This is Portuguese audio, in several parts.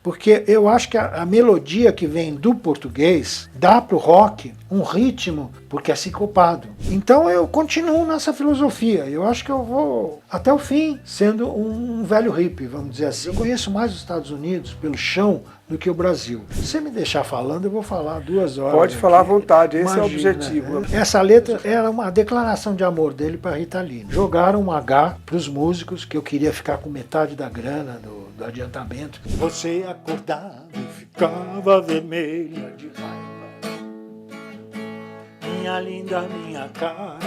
Porque eu acho que a melodia que vem do português dá para o rock um ritmo, porque é sincopado. Então eu continuo nessa filosofia. Eu acho que eu vou até o fim sendo um velho hippie, vamos dizer assim. Eu conheço mais os Estados Unidos pelo chão do que o Brasil. Se você me deixar falando, eu vou falar 2 horas. Pode falar à vontade, esse Imagina, é o objetivo. Essa letra era uma declaração de amor dele para Rita Lee. Jogaram um H para os músicos, que eu queria ficar com metade da grana do adiantamento. Você acordava e ficava vermelha de raiva, minha linda, minha cara.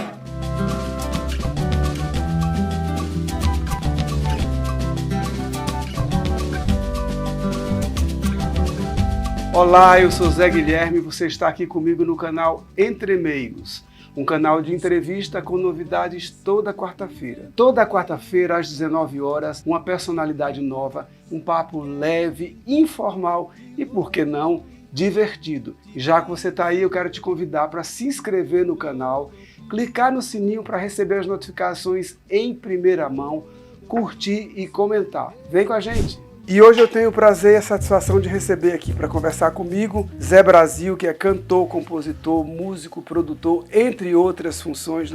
Olá, eu sou Zé Guilherme e você está aqui comigo no canal Entre Meigos, um canal de entrevista com novidades toda quarta-feira. Toda quarta-feira, às 19 horas, uma personalidade nova, um papo leve, informal e, por que não, divertido. E já que você está aí, eu quero te convidar para se inscrever no canal, clicar no sininho para receber as notificações em primeira mão, curtir e comentar. Vem com a gente! E hoje eu tenho o prazer e a satisfação de receber aqui para conversar comigo Zé Brasil, que é cantor, compositor, músico, produtor, entre outras funções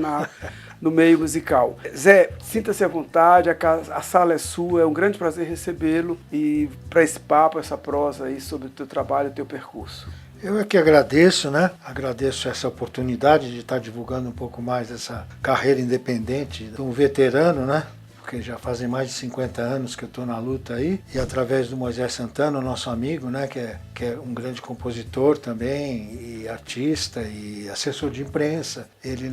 no meio musical. Zé, sinta-se à vontade, a sala é sua, é um grande prazer recebê-lo e para esse papo, essa prosa aí sobre o teu trabalho e o teu percurso. Eu é que agradeço, né? Agradeço essa oportunidade de estar divulgando um pouco mais essa carreira independente de um veterano, né? Porque já fazem mais de 50 anos que eu estou na luta aí, e através do Moisés Santana, nosso amigo, né, que é um grande compositor também, e artista, e assessor de imprensa, ele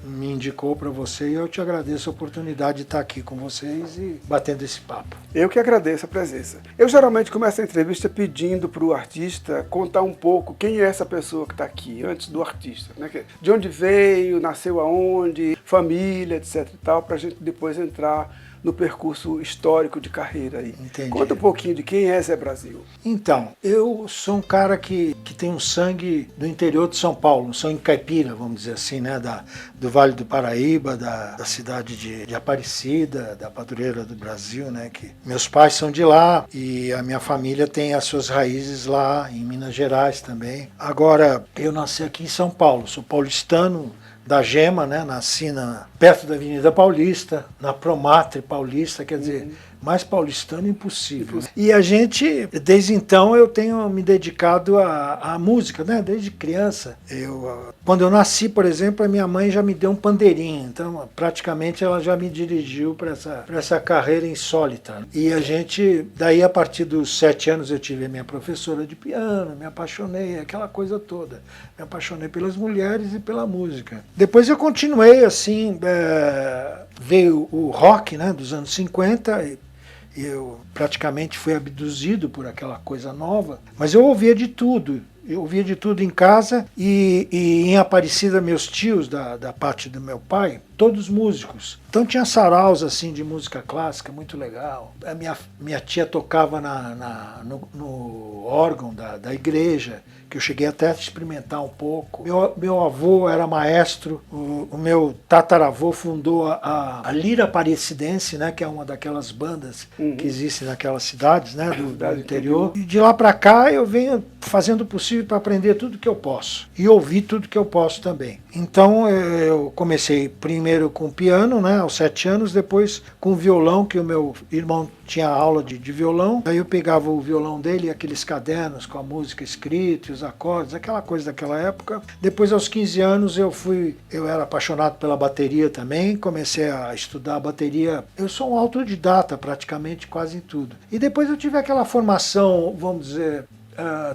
me indicou para você e eu te agradeço a oportunidade de estar aqui com vocês e batendo esse papo. Eu que agradeço a presença. Eu geralmente começo a entrevista pedindo para o artista contar um pouco quem é essa pessoa que está aqui, antes do artista, né? De onde veio, nasceu aonde, família, etc e tal, para a gente depois entrar no percurso histórico de carreira aí. Entendi. Conta um pouquinho de quem é Zé Brasil. Então, eu sou um cara que tem um sangue do interior de São Paulo, um sangue caipira, vamos dizer assim, né? Do Vale do Paraíba, da cidade de Aparecida, da padroeira do Brasil, né? Que meus pais são de lá e a minha família tem as suas raízes lá, em Minas Gerais também. Agora, eu nasci aqui em São Paulo, sou paulistano, da Gema, né? Nasci perto da Avenida Paulista, na Promatre Paulista, quer dizer, mais paulistano impossível. E a gente, desde então, eu tenho me dedicado à música, né? Desde criança. Quando eu nasci, por exemplo, a minha mãe já me deu um pandeirinho, então praticamente ela já me dirigiu para essa carreira insólita. E a gente, daí a partir dos 7 anos eu tive a minha professora de piano, me apaixonei, aquela coisa toda. Me apaixonei pelas mulheres e pela música. Depois eu continuei assim, veio o rock, né, dos anos 50, e eu praticamente fui abduzido por aquela coisa nova, mas eu ouvia de tudo. Eu ouvia de tudo em casa e em Aparecida, meus tios, da parte do meu pai, todos músicos. Então tinha saraus assim, de música clássica, muito legal. A minha tia tocava no órgão da igreja, que eu cheguei até a experimentar um pouco. Meu avô era maestro, o meu tataravô fundou a Lira Aparecidense, né, que é uma daquelas bandas que existem naquelas cidades, né, do interior. E de lá para cá eu venho fazendo o possível para aprender tudo que eu posso e ouvir tudo que eu posso também. Então eu comecei primeiro com piano, né, aos 7 anos, depois com violão, que o meu irmão tinha aula de violão. Aí eu pegava o violão dele, aqueles cadernos com a música escrita, os acordes, aquela coisa daquela época. Depois, aos 15 anos, eu era apaixonado pela bateria também, comecei a estudar a bateria. Eu sou um autodidata praticamente quase em tudo. E depois eu tive aquela formação, vamos dizer,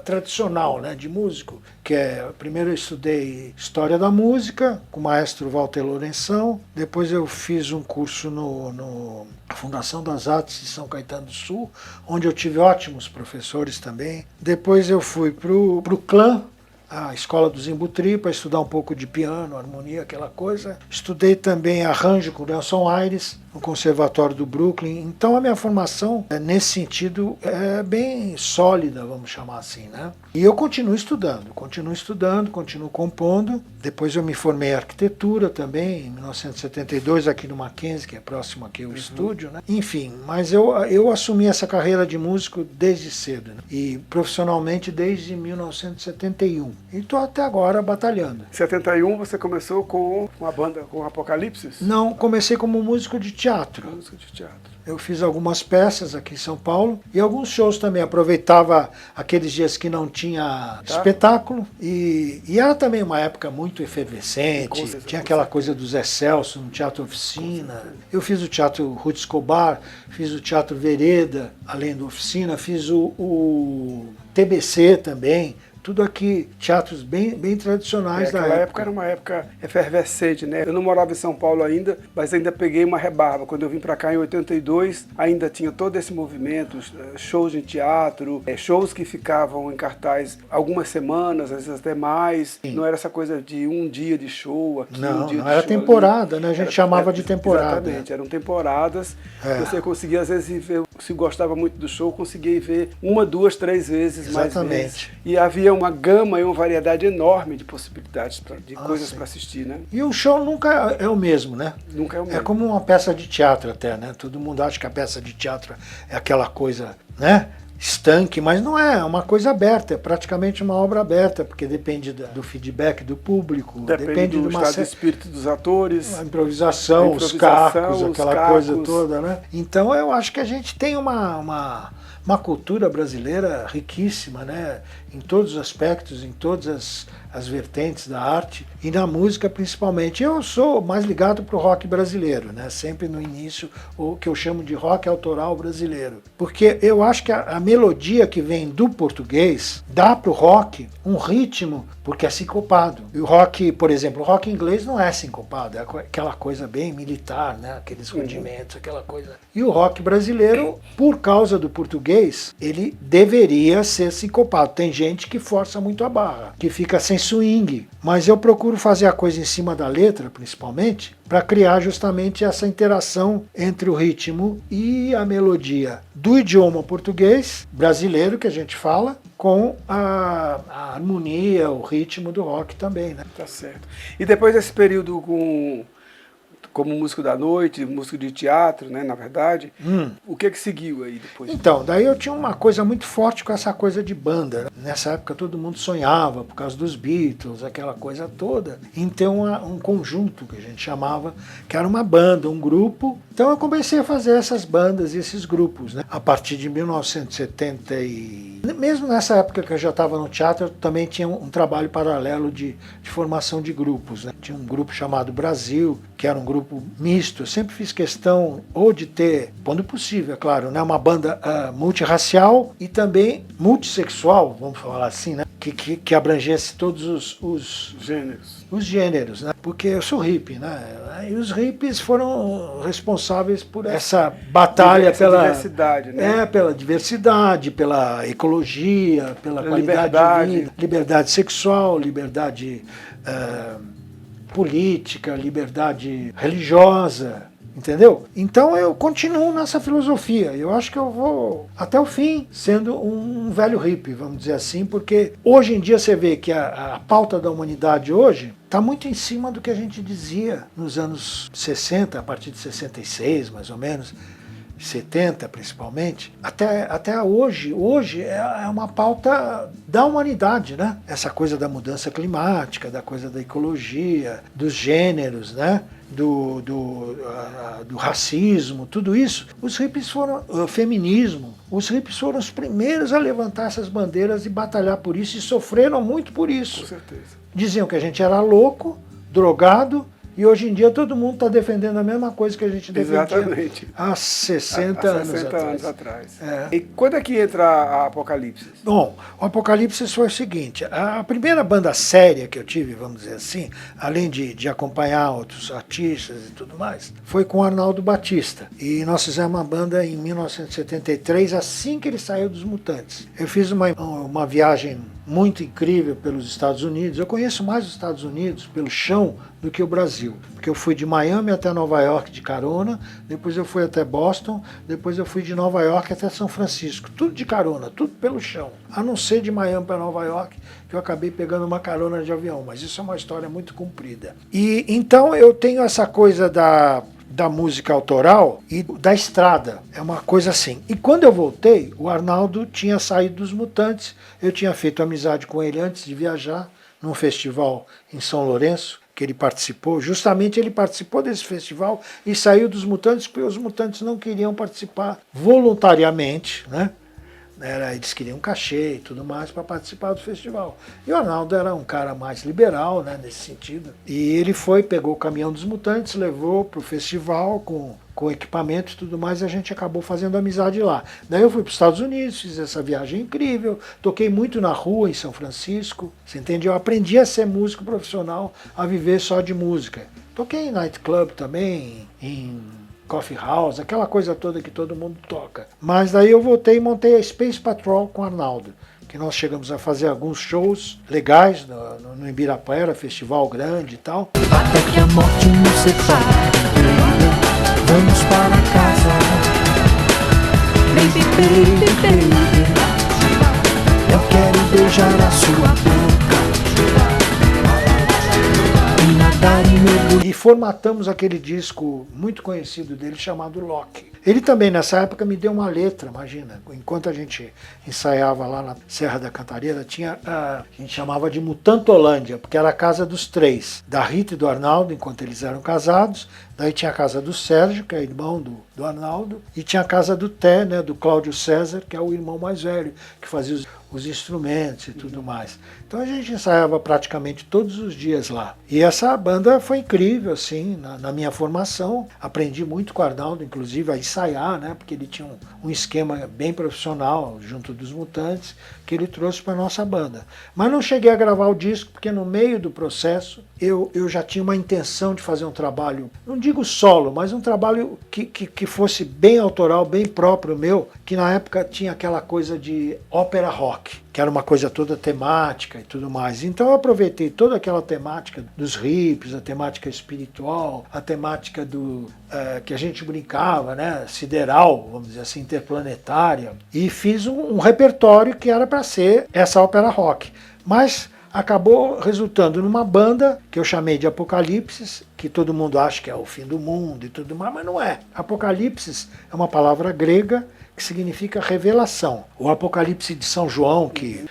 tradicional, né, de músico, que primeiro eu estudei História da Música com o maestro Walter Lourenção, depois eu fiz um curso no Fundação das Artes de São Caetano do Sul, onde eu tive ótimos professores também. Depois eu fui pro Clã, a Escola do Zimbutri, para estudar um pouco de piano, harmonia, aquela coisa. Estudei também arranjo com Nelson Aires, no Conservatório do Brooklyn. Então a minha formação, nesse sentido, é bem sólida, vamos chamar assim, né? E eu continuo estudando, continuo compondo. Depois eu me formei em arquitetura também, em 1972, aqui no Mackenzie, que é próximo aqui ao estúdio, né? Enfim, mas eu assumi essa carreira de músico desde cedo, né? E profissionalmente desde 1971. E estou até agora batalhando. Em 71 você começou com uma banda, com Apocalipse? Não, comecei como músico de teatro. Música de teatro. Eu fiz algumas peças aqui em São Paulo e alguns shows também. Aproveitava aqueles dias que não tinha espetáculo. E era também uma época muito efervescente. Tinha aquela coisa do Zé Celso no Teatro Oficina. Eu fiz o Teatro Ruth Escobar, fiz o Teatro Vereda, além do Oficina. Fiz o TBC também. Tudo aqui, teatros bem tradicionais da época. Aquela época era uma época efervescente, né? Eu não morava em São Paulo ainda, mas ainda peguei uma rebarba. Quando eu vim para cá em 82, ainda tinha todo esse movimento, shows de teatro, shows que ficavam em cartaz algumas semanas, às vezes até mais. Sim. Não era essa coisa de um dia de show aqui, não, um dia não de era show temporada, ali. Né? A gente chamava de temporada. Exatamente, eram temporadas. Você conseguia, às vezes, ver, se gostava muito do show, conseguia ver uma, duas, três vezes, mais vezes. E havia uma gama e uma variedade enorme de possibilidades, de coisas para assistir, né? E o show nunca é o mesmo, né? Nunca é o mesmo. É como uma peça de teatro até, né? Todo mundo acha que a peça de teatro é aquela coisa, né? Estanque, mas não é uma coisa aberta, é praticamente uma obra aberta, porque depende do feedback do público, depende do estado de espírito dos atores, a improvisação, os cacos, aquela coisa toda, né? Então eu acho que a gente tem uma cultura brasileira riquíssima, né? Em todos os aspectos, em todas as vertentes da arte e na música principalmente. Eu sou mais ligado para o rock brasileiro, né? Sempre no início o que eu chamo de rock autoral brasileiro, porque eu acho que a melodia que vem do português dá para o rock um ritmo, porque é sincopado. E o rock, por exemplo, o rock inglês não é sincopado, é aquela coisa bem militar, né? Aqueles rudimentos, aquela coisa. E o rock brasileiro, por causa do português, ele deveria ser sincopado. Tem gente que força muito a barra, que fica sem swing, mas eu procuro fazer a coisa em cima da letra, principalmente, para criar justamente essa interação entre o ritmo e a melodia do idioma português, brasileiro, que a gente fala, com a harmonia, o ritmo do rock também, né? Tá certo. E depois desse período como músico da noite, músico de teatro, né, na verdade, o que seguiu aí depois? Então, daí eu tinha uma coisa muito forte com essa coisa de banda, né? Nessa época todo mundo sonhava, por causa dos Beatles, aquela coisa toda, em ter um conjunto, que a gente chamava, que era uma banda, um grupo. Então eu comecei a fazer essas bandas e esses grupos, né? A partir de 1970 mesmo nessa época que eu já estava no teatro, eu também tinha um trabalho paralelo de formação de grupos, né? Tinha um grupo chamado Brasil, que era um grupo misto. Eu sempre fiz questão ou de ter, quando possível, é claro, né, uma banda multirracial e também multissexual, vamos falar assim, né? Que abrangesse todos os gêneros. Os gêneros, né? Porque eu sou hippie, né? E os hippies foram responsáveis por essa batalha pela diversidade, né? Pela diversidade, pela ecologia, pela qualidade de vida, liberdade sexual, liberdade política, liberdade religiosa, entendeu? Então eu continuo nessa filosofia. Eu acho que eu vou até o fim sendo um velho hippie, vamos dizer assim, porque hoje em dia você vê que a pauta da humanidade hoje está muito em cima do que a gente dizia nos anos 60, a partir de 66, mais ou menos, 70 principalmente, até hoje é uma pauta da humanidade, né? Essa coisa da mudança climática, da coisa da ecologia, dos gêneros, né? Do racismo, tudo isso. Os hippies foram, o feminismo, os hippies foram os primeiros a levantar essas bandeiras e batalhar por isso, e sofreram muito por isso. Com certeza. Diziam que a gente era louco, drogado, e hoje em dia todo mundo está defendendo a mesma coisa que a gente defendia há 60 anos atrás. E quando é que entra a Apocalipse? Bom, o Apocalipse foi o seguinte, a primeira banda séria que eu tive, vamos dizer assim, além de acompanhar outros artistas e tudo mais, foi com o Arnaldo Batista. E nós fizemos uma banda em 1973, assim que ele saiu dos Mutantes. Eu fiz uma viagem muito incrível pelos Estados Unidos. Eu conheço mais os Estados Unidos pelo chão do que o Brasil. Porque eu fui de Miami até Nova York de carona, depois eu fui até Boston, depois eu fui de Nova York até São Francisco. Tudo de carona, tudo pelo chão. A não ser de Miami para Nova York, que eu acabei pegando uma carona de avião. Mas isso é uma história muito comprida. E então eu tenho essa coisa da música autoral e da estrada. É uma coisa assim. E quando eu voltei, o Arnaldo tinha saído dos Mutantes. Eu tinha feito amizade com ele antes de viajar, num festival em São Lourenço, que ele participou. Justamente ele participou desse festival e saiu dos Mutantes porque os Mutantes não queriam participar voluntariamente, né? Eles queriam cachê e tudo mais para participar do festival. E o Arnaldo era um cara mais liberal, né, nesse sentido. E ele foi, pegou o caminhão dos Mutantes, levou para o festival com equipamento e tudo mais, e a gente acabou fazendo amizade lá. Daí eu fui para os Estados Unidos, fiz essa viagem incrível, toquei muito na rua em São Francisco, você entende? Eu aprendi a ser músico profissional, a viver só de música. Toquei em nightclub também, em coffee house, aquela coisa toda que todo mundo toca. Mas daí eu voltei e montei a Space Patrol com o Arnaldo, que nós chegamos a fazer alguns shows legais no Ibirapuera, festival grande e tal. Até que a morte nos separe, vamos para casa. Baby, baby, baby, eu quero beijar a sua boca e nadar e mergulhar. E formatamos aquele disco muito conhecido dele chamado Loki. Ele também nessa época me deu uma letra, imagina, enquanto a gente ensaiava lá na Serra da Cantareira, tinha, a gente chamava de Mutantolândia, porque era a casa dos três, da Rita e do Arnaldo, enquanto eles eram casados, daí tinha a casa do Sérgio, que é irmão do Arnaldo, e tinha a casa do Té, né, do Cláudio César, que é o irmão mais velho, que fazia os instrumentos e tudo mais. Então a gente ensaiava praticamente todos os dias lá. E essa banda foi incrível, assim, na minha formação. Aprendi muito com o Arnaldo, inclusive, a ensaiar, né? Porque ele tinha um esquema bem profissional junto dos Mutantes, que ele trouxe para a nossa banda. Mas não cheguei a gravar o disco, porque no meio do processo eu já tinha uma intenção de fazer um trabalho, não digo solo, mas um trabalho que fosse bem autoral, bem próprio meu, que na época tinha aquela coisa de ópera rock, que era uma coisa toda temática e tudo mais. Então eu aproveitei toda aquela temática dos hips, a temática espiritual, a temática que a gente brincava, né, sideral, vamos dizer assim, interplanetária, e fiz um repertório que era para ser essa ópera rock. Mas acabou resultando numa banda que eu chamei de Apocalipse, que todo mundo acha que é o fim do mundo e tudo mais, mas não é. Apocalipse é uma palavra grega que significa revelação. O Apocalipse de São João, que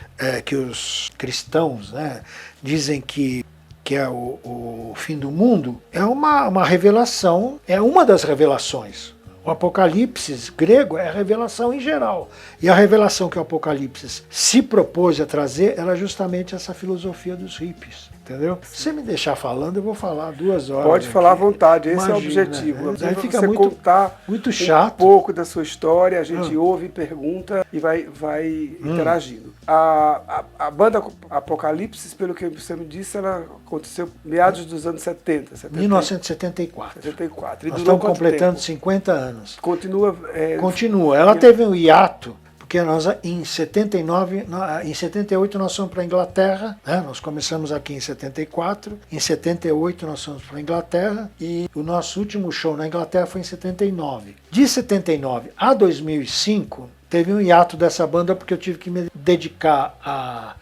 os cristãos, né, dizem que é o fim do mundo, é uma revelação, é uma das revelações. O Apocalipse grego é a revelação em geral. E a revelação que o Apocalipse se propôs a trazer era justamente essa filosofia dos hippies. Entendeu? Se você me deixar falando, eu vou falar 2 horas. Pode falar à vontade, esse Imagina, é o objetivo. Aí fica você contar muito chato. Um pouco da sua história, a gente ouve, pergunta e vai interagindo. A banda Apocalipse, pelo que você me disse, ela aconteceu meados dos anos 70. 1974. 74. E Nós durou estamos quanto completando tempo? 50 anos. Continua. Continua. Ela teve um hiato, porque nós em 78 nós fomos para a Inglaterra, né? Nós começamos aqui em 74, em 78 nós fomos para a Inglaterra e o nosso último show na Inglaterra foi em 79. De 79 a 2005 teve um hiato dessa banda porque eu tive que me dedicar a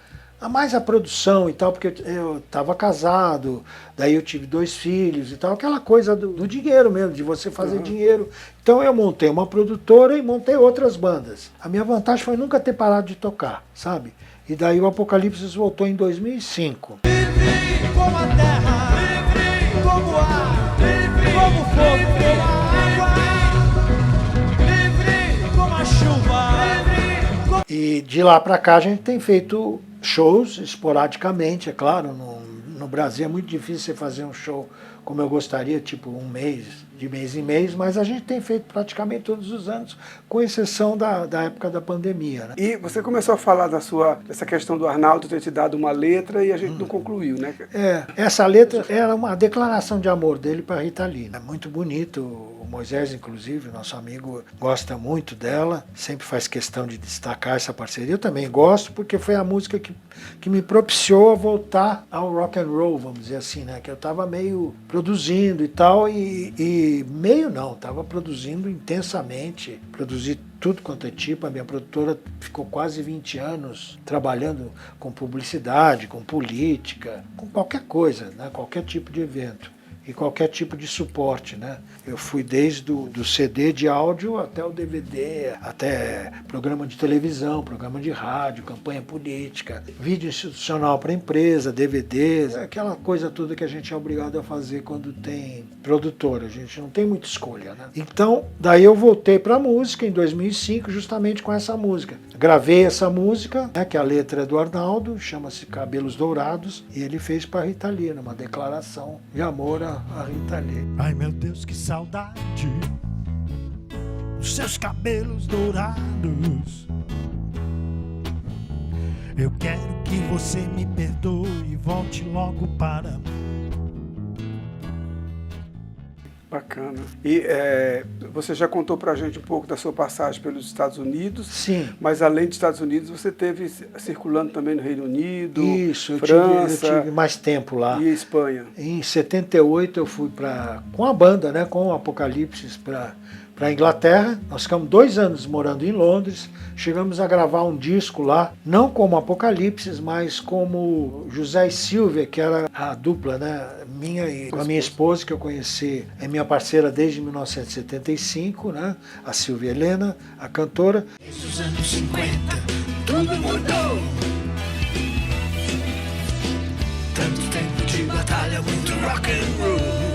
mais a produção e tal, porque eu estava casado, daí eu tive 2 filhos e tal, aquela coisa do dinheiro mesmo, de você fazer dinheiro. Então eu montei uma produtora e montei outras bandas. A minha vantagem foi nunca ter parado de tocar, sabe? E daí o Apocalipse voltou em 2005. Livre como a terra, livre como o ar, livre como o fogo, como a água, livre como a chuva, livre como... E de lá para cá a gente tem feito shows esporadicamente, é claro. No Brasil é muito difícil você fazer um show como eu gostaria, tipo 1 mês de mês em mês, mas a gente tem feito praticamente todos os anos, com exceção da época da pandemia, né? E você começou a falar dessa questão do Arnaldo ter te dado uma letra e a gente não concluiu, né? Essa letra era uma declaração de amor dele para Rita Lee. É muito bonito. O Moisés, inclusive, nosso amigo, gosta muito dela, sempre faz questão de destacar essa parceria. Eu também gosto, porque foi a música que me propiciou a voltar ao rock and roll, vamos dizer assim, né? Que eu estava meio produzindo e tal, e meio não, estava produzindo intensamente, produzi tudo quanto é tipo. A minha produtora ficou quase 20 anos trabalhando com publicidade, com política, com qualquer coisa, né? Qualquer tipo de evento e qualquer tipo de suporte, né? Eu fui desde do CD de áudio até o DVD, até programa de televisão, programa de rádio, campanha política, vídeo institucional para empresa, DVDs, aquela coisa toda que a gente é obrigado a fazer quando tem produtora. A gente não tem muita escolha, né? Então, daí eu voltei para a música em 2005, justamente com essa música. Gravei essa música, né, que a letra é do Arnaldo, chama-se Cabelos Dourados, e ele fez para Rita Lee, uma declaração de amor a Rita Lee. Ai meu Deus, que saudade dos seus cabelos dourados. Eu quero que você me perdoe e volte logo para mim. Bacana. E você já contou pra gente um pouco da sua passagem pelos Estados Unidos. Sim. Mas além dos Estados Unidos, você teve circulando também no Reino Unido, Isso, França, eu tive mais tempo lá. E Espanha. Em 78 eu fui com a banda, né, com o Apocalipse, para a Inglaterra. Nós ficamos 2 anos morando em Londres. Chegamos a gravar um disco lá, não como Apocalipse, mas como José e Silvia, que era a dupla, né, minha e com a minha esposa, que eu conheci, é minha parceira desde 1975, né, a Silvia Helena, a cantora. Nos anos 50, tudo mudou. Tanto tempo de batalha, muito rock and roll.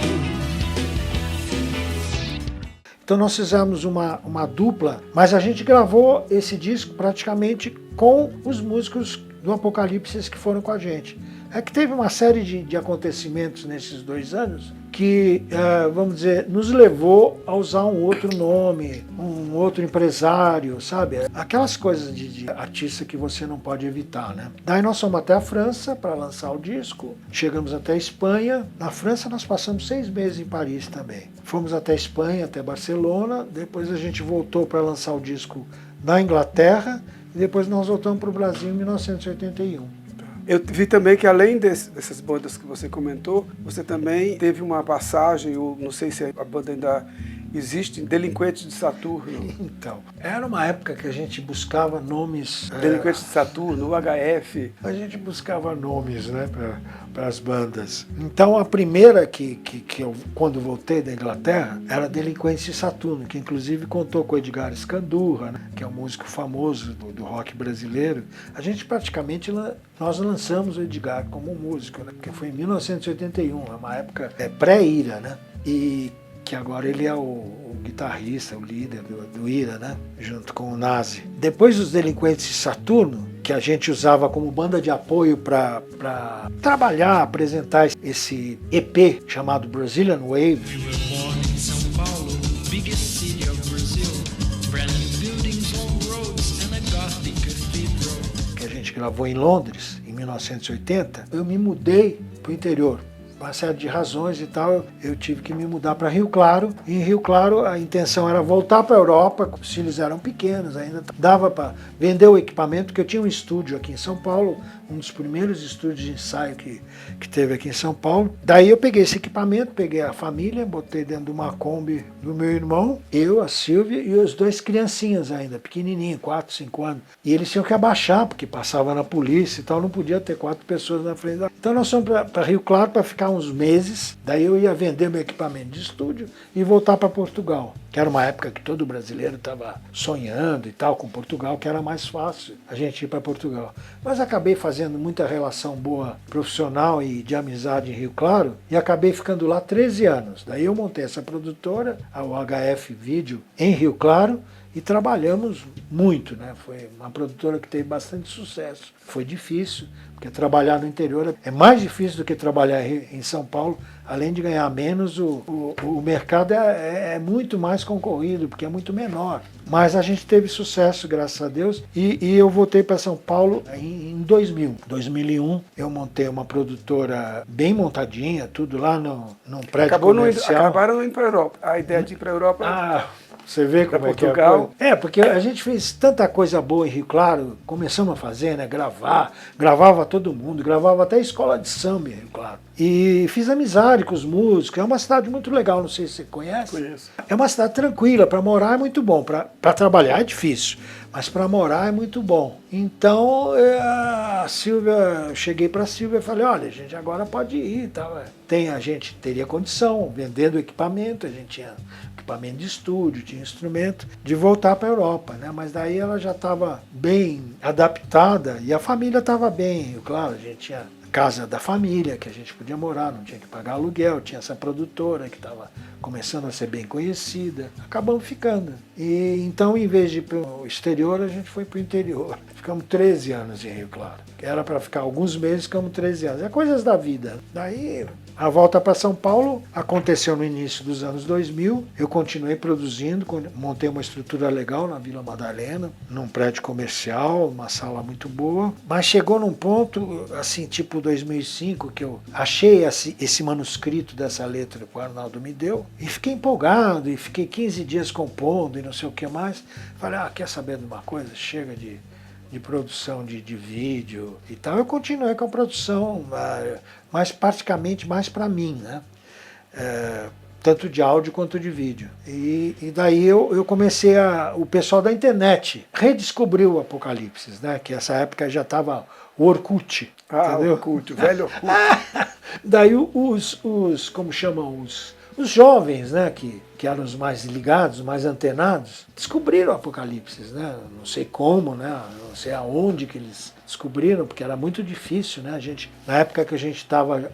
Então nós fizemos uma dupla, mas a gente gravou esse disco praticamente com os músicos do Apocalipse que foram com a gente. É que teve uma série de acontecimentos nesses 2 anos que, vamos dizer, nos levou a usar um outro nome, um outro empresário, sabe? Aquelas coisas de artista que você não pode evitar, né? Daí nós fomos até a França para lançar o disco, chegamos até a Espanha. Na França nós passamos 6 meses em Paris também. Fomos até a Espanha, até Barcelona, depois a gente voltou para lançar o disco na Inglaterra e depois nós voltamos para o Brasil em 1981. Eu vi também que além dessas bandas que você comentou, você também teve uma passagem, ou não sei se a banda ainda existe, Delinquentes de Saturno. Então, era uma época que a gente buscava nomes... Delinquentes de Saturno, UHF. A gente buscava nomes, né, para as bandas. Então a primeira que eu, quando voltei da Inglaterra, era Delinquentes de Saturno, que inclusive contou com o Edgar Escandurra, né, que é um músico famoso do rock brasileiro. A gente praticamente, nós lançamos o Edgar como músico, né, que foi em 1981, é uma época pré-Ira, né, e que agora ele é o guitarrista, o líder do Ira, né, junto com o Nazi. Depois dos Delinquentes de Saturno, que a gente usava como banda de apoio para trabalhar, apresentar esse EP chamado Brazilian Wave. São Paulo, biggest city of Brazil, brand new buildings, long roads and a Gothic cathedral. Que a gente gravou em Londres, em 1980, eu me mudei para o interior. Uma série de razões e tal, eu tive que me mudar para Rio Claro. E em Rio Claro a intenção era voltar para a Europa, os filhos eram pequenos, ainda dava para vender o equipamento, porque eu tinha um estúdio aqui em São Paulo, um dos primeiros estúdios de ensaio que teve aqui em São Paulo. Daí eu peguei esse equipamento, peguei a família, botei dentro de uma Kombi do meu irmão, eu, a Silvia e os 2 criancinhas ainda, pequenininhos, 4, 5 anos. E eles tinham que abaixar, porque passava na polícia e tal, não podia ter 4 pessoas na frente. Então nós fomos para Rio Claro para ficar uns meses, daí eu ia vender meu equipamento de estúdio e voltar para Portugal, que era uma época que todo brasileiro estava sonhando e tal com Portugal, que era mais fácil a gente ir para Portugal. Mas acabei fazendo muita relação boa profissional e de amizade em Rio Claro e acabei ficando lá 13 anos. Daí eu montei essa produtora, a UHF Vídeo, em Rio Claro, e trabalhamos muito, né? Foi uma produtora que teve bastante sucesso. Foi difícil, porque trabalhar no interior é mais difícil do que trabalhar em São Paulo. Além de ganhar menos, o mercado é muito mais concorrido, porque é muito menor. Mas a gente teve sucesso, graças a Deus, e eu voltei para São Paulo em 2000. 2001 eu montei uma produtora bem montadinha, tudo lá num prédio comercial. Acabaram não indo para a Europa. A ideia de ir para a Europa... Você vê como é que é a coisa? Porque a gente fez tanta coisa boa em Rio Claro, começamos a fazer, né? Gravava todo mundo, gravava até escola de samba em Rio Claro. E fiz amizade com os músicos, é uma cidade muito legal, não sei se você conhece. Conheço. É uma cidade tranquila, para morar é muito bom, para trabalhar é difícil, mas para morar é muito bom. Então a Silvia, eu cheguei para a Silvia e falei, olha, a gente agora pode ir, tá? A gente teria condição, vendendo equipamento, a gente tinha equipamento de estúdio, tinha instrumento, de voltar para a Europa, né? Mas daí ela já estava bem adaptada e a família estava bem, claro, a gente tinha casa da família, que a gente podia morar, não tinha que pagar aluguel, tinha essa produtora que estava começando a ser bem conhecida, acabamos ficando. E então, em vez de ir para o exterior, a gente foi para o interior. Ficamos 13 anos em Rio Claro. Era para ficar alguns meses, ficamos 13 anos. É coisas da vida. Daí, a volta para São Paulo aconteceu no início dos anos 2000. Eu continuei produzindo, montei uma estrutura legal na Vila Madalena, num prédio comercial, uma sala muito boa. Mas chegou num ponto, assim, tipo 2005, que eu achei esse manuscrito dessa letra que o Arnaldo me deu e fiquei empolgado e fiquei 15 dias compondo e não sei o que mais. Falei, quer saber de uma coisa? Chega de produção de vídeo e tal. Eu continuei com a produção, mas praticamente mais para mim, né? Tanto de áudio quanto de vídeo. E daí eu comecei o pessoal da internet redescobriu o Apocalipse, né? Que essa época já estava o Orkut. Entendeu? Orkut, o velho Orkut. Daí como chamam, os jovens, né, que eram os mais ligados, mais antenados, descobriram o Apocalipse, né? Não sei como, né? Não sei aonde que eles descobriram, porque era muito difícil, né? Na época que a gente estava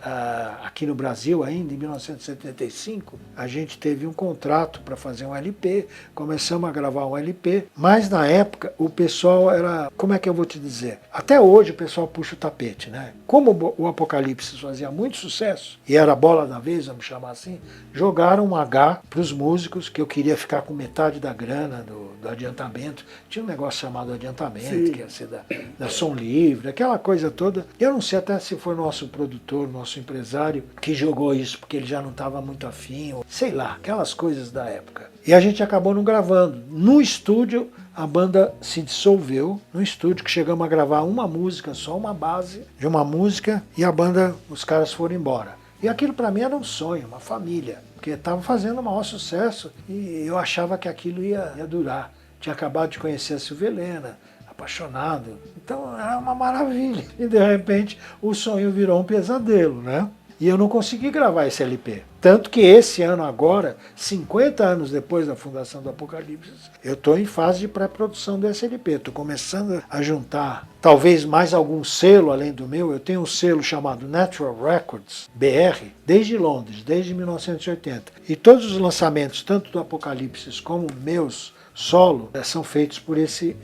aqui no Brasil ainda, em 1975, a gente teve um contrato para fazer um LP, começamos a gravar um LP, mas na época o pessoal era, como é que eu vou te dizer? Até hoje o pessoal puxa o tapete, né? Como o Apocalipse fazia muito sucesso, e era a bola da vez, vamos chamar assim, jogaram um H para os músicos, que eu queria ficar com metade da grana do adiantamento. Tinha um negócio chamado adiantamento, Sim. que ia ser da Som Livre, aquela coisa toda. Eu não sei até se foi nosso produtor, nosso empresário, que jogou isso, porque ele já não estava muito afim, ou sei lá, aquelas coisas da época. E a gente acabou não gravando. No estúdio, a banda se dissolveu, no estúdio, que chegamos a gravar uma música, só uma base de uma música, e a banda, os caras foram embora. E aquilo para mim era um sonho, uma família, porque estava fazendo o maior sucesso e eu achava que aquilo ia durar. Tinha acabado de conhecer a Silvia Helena, apaixonado, então era uma maravilha. E de repente o sonho virou um pesadelo, né? E eu não consegui gravar esse LP. Tanto que esse ano agora, 50 anos depois da fundação do Apocalipse, eu estou em fase de pré-produção desse LP. Estou começando a juntar talvez mais algum selo além do meu. Eu tenho um selo chamado Natural Records, BR, desde Londres, desde 1980. E todos os lançamentos, tanto do Apocalipse como meus solo, são feitos por esse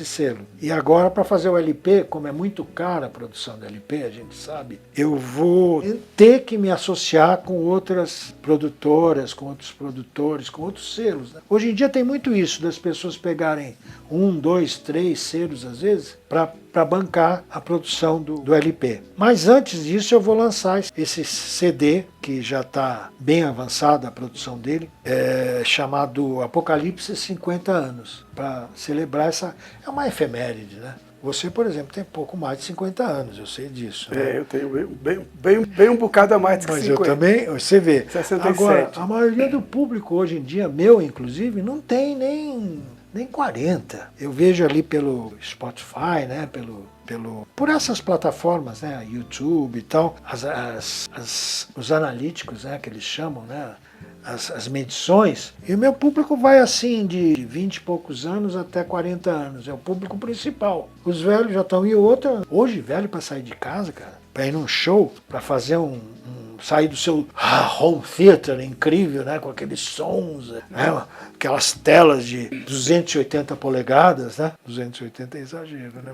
selo. E agora, para fazer o LP, como é muito cara a produção do LP, a gente sabe, eu vou ter que me associar com outras produtoras, com outros produtores, com outros selos, né? Hoje em dia tem muito isso, das pessoas pegarem 1, 2, 3 selos, às vezes, para bancar a produção do LP. Mas antes disso eu vou lançar esse CD, que já está bem avançada a produção dele, chamado Apocalipse 50 anos, para celebrar essa... É uma efeméride, né? Você, por exemplo, tem pouco mais de 50 anos, eu sei disso. Né? Eu tenho bem um bocado a mais de 50. Mas eu também, você vê. 67. Agora, a maioria do público hoje em dia, meu inclusive, não tem nem 40. Eu vejo ali pelo Spotify, né? Por essas plataformas, né? YouTube e tal, os analíticos, né? Que eles chamam, né? As medições, e o meu público vai assim de 20 e poucos anos até 40 anos, é o público principal. Os velhos já estão, hoje velho para sair de casa, cara, para ir num show, para fazer um sair do seu home theater incrível, né? Com aqueles sons, né? Aquelas telas de 280 polegadas, né? 280 é exagero, né?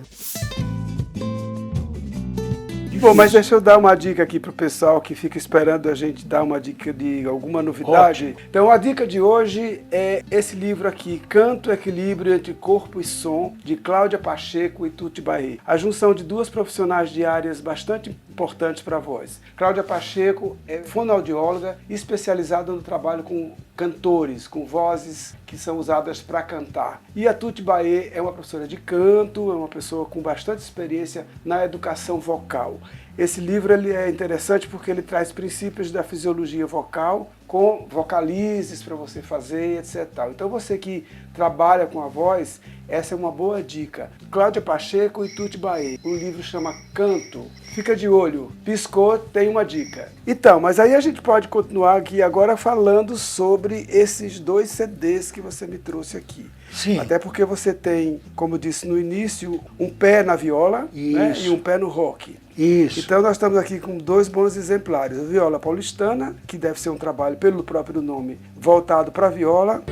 Bom, mas deixa eu dar uma dica aqui pro pessoal que fica esperando a gente dar uma dica de alguma novidade. Ótimo. Então a dica de hoje é esse livro aqui, Canto, Equilíbrio entre Corpo e Som, de Cláudia Pacheco e Tuti Bahia. A junção de duas profissionais de áreas bastante importantes para a voz. Cláudia Pacheco é fonoaudióloga especializada no trabalho com cantores, com vozes que são usadas para cantar. E a Tuti Bahia é uma professora de canto, é uma pessoa com bastante experiência na educação vocal. Esse livro ele é interessante porque ele traz princípios da fisiologia vocal com vocalizes para você fazer, etc. Então você que trabalha com a voz, essa é uma boa dica. Cláudia Pacheco e Tuti Bahia. O livro chama Canto. Fica de olho. Piscou, tem uma dica. Então, mas aí a gente pode continuar aqui agora falando sobre esses 2 CDs que você me trouxe aqui. Sim. Até porque você tem, como disse no início, um pé na viola, né, e um pé no rock. Isso. Então nós estamos aqui com 2 bons exemplares. A viola paulistana, que deve ser um trabalho pelo próprio nome, voltado para a viola.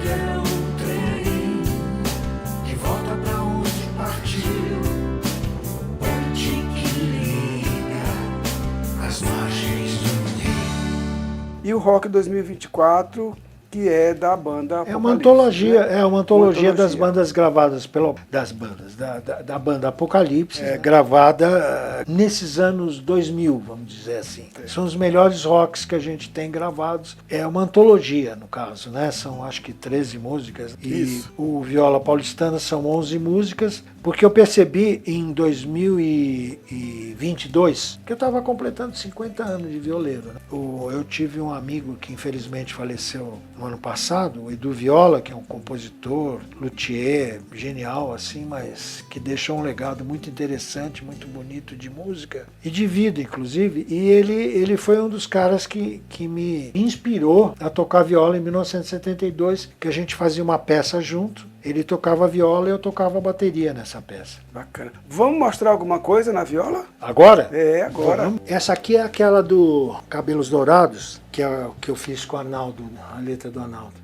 E o Rock 2024, que é da banda É Apocalipse, uma antologia, né? uma antologia das bandas gravadas da banda Apocalipse, gravada nesses anos 2000, vamos dizer assim. São os melhores rocks que a gente tem gravados. É uma antologia, no caso, né? São acho que 13 músicas. E o Viola Paulistana são 11 músicas, porque eu percebi em 2022 que eu estava completando 50 anos de violeiro, né? Eu tive um amigo que infelizmente faleceu no ano passado, o Edu Viola, que é um compositor, luthier, genial assim, mas que deixou um legado muito interessante, muito bonito de música e de vida, inclusive. E ele foi um dos caras que me inspirou a tocar viola em 1972, que a gente fazia uma peça junto. Ele tocava viola e eu tocava bateria nessa peça. Bacana. Vamos mostrar alguma coisa na viola? Agora? É, agora. Vamos. Essa aqui é aquela do Cabelos Dourados, que é o que eu fiz com o Arnaldo, a letra do Arnaldo.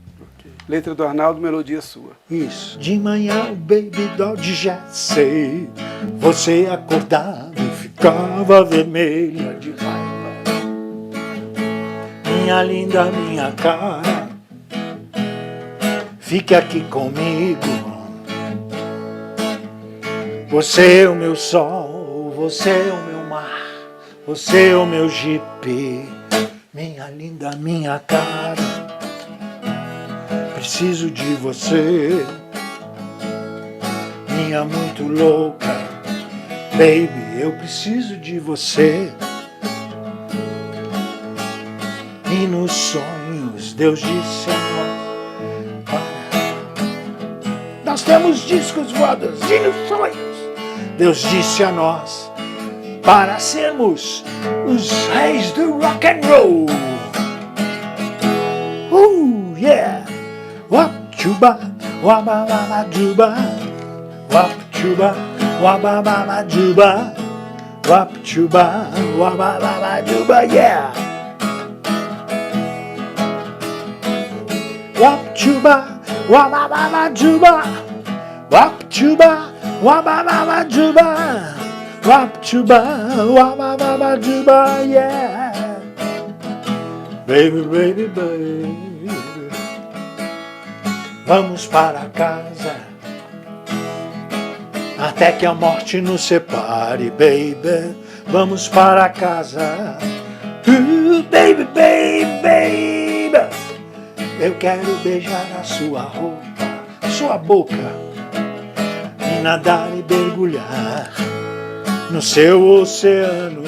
Letra do Arnaldo, melodia sua. Isso. De manhã o baby doll de Jesse, você acordava e ficava vermelha de raiva. Minha linda, minha cara, fique aqui comigo. Você é o meu sol, você é o meu mar, você é o meu jipe. Minha linda, minha cara, preciso de você. Minha muito louca, baby, eu preciso de você. E nos sonhos Deus disse a nós temos discos voadores e nos sonhos Deus disse a nós para sermos os reis do rock and roll. Yeah! Wap chuba, wababa juba, wap chuba, wababa juba, wap chuba, wababa juba, yeah! Wap chuba, wababa juba, wap chuba, wababa juba, wap chuba, wababa juba, yeah! Baby, baby, baby. Vamos para casa, até que a morte nos separe, baby. Vamos para casa, baby, baby, baby. Eu quero beijar a sua roupa, sua boca, e nadar e mergulhar no seu oceano.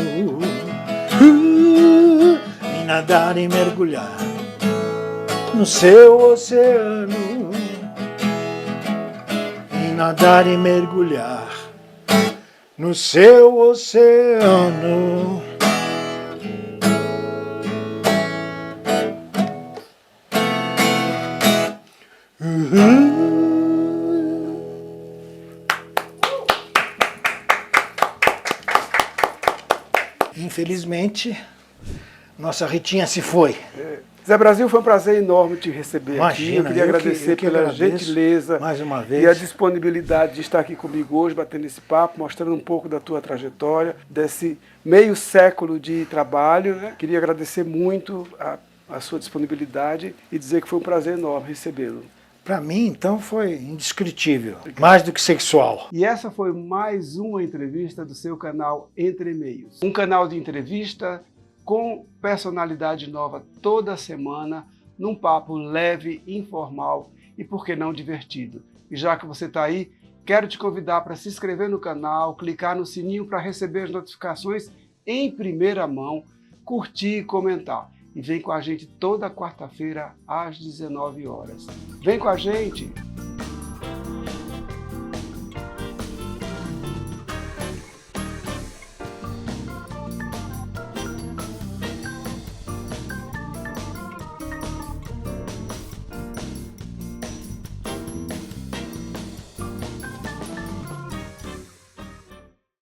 E nadar e mergulhar no seu oceano. E nadar e mergulhar no seu oceano. Infelizmente, Nossa Ritinha se foi. Zé Brasil, foi um prazer enorme te receber aqui. Eu Imagina, queria agradecer eu que pela agradeço gentileza mais uma e a vez. disponibilidade de estar aqui comigo hoje, batendo esse papo, mostrando um pouco da tua trajetória, desse meio século de trabalho, né? Queria agradecer muito a sua disponibilidade e dizer que foi um prazer enorme recebê-lo. Para mim, então, foi indescritível, mais do que sexual. E essa foi mais uma entrevista do seu canal Entre Meios. Um canal de entrevista com personalidade nova toda semana, num papo leve, informal e, por que não, divertido. E já que você está aí, quero te convidar para se inscrever no canal, clicar no sininho para receber as notificações em primeira mão, curtir e comentar. E vem com a gente toda quarta-feira às 19 horas. Vem com a gente!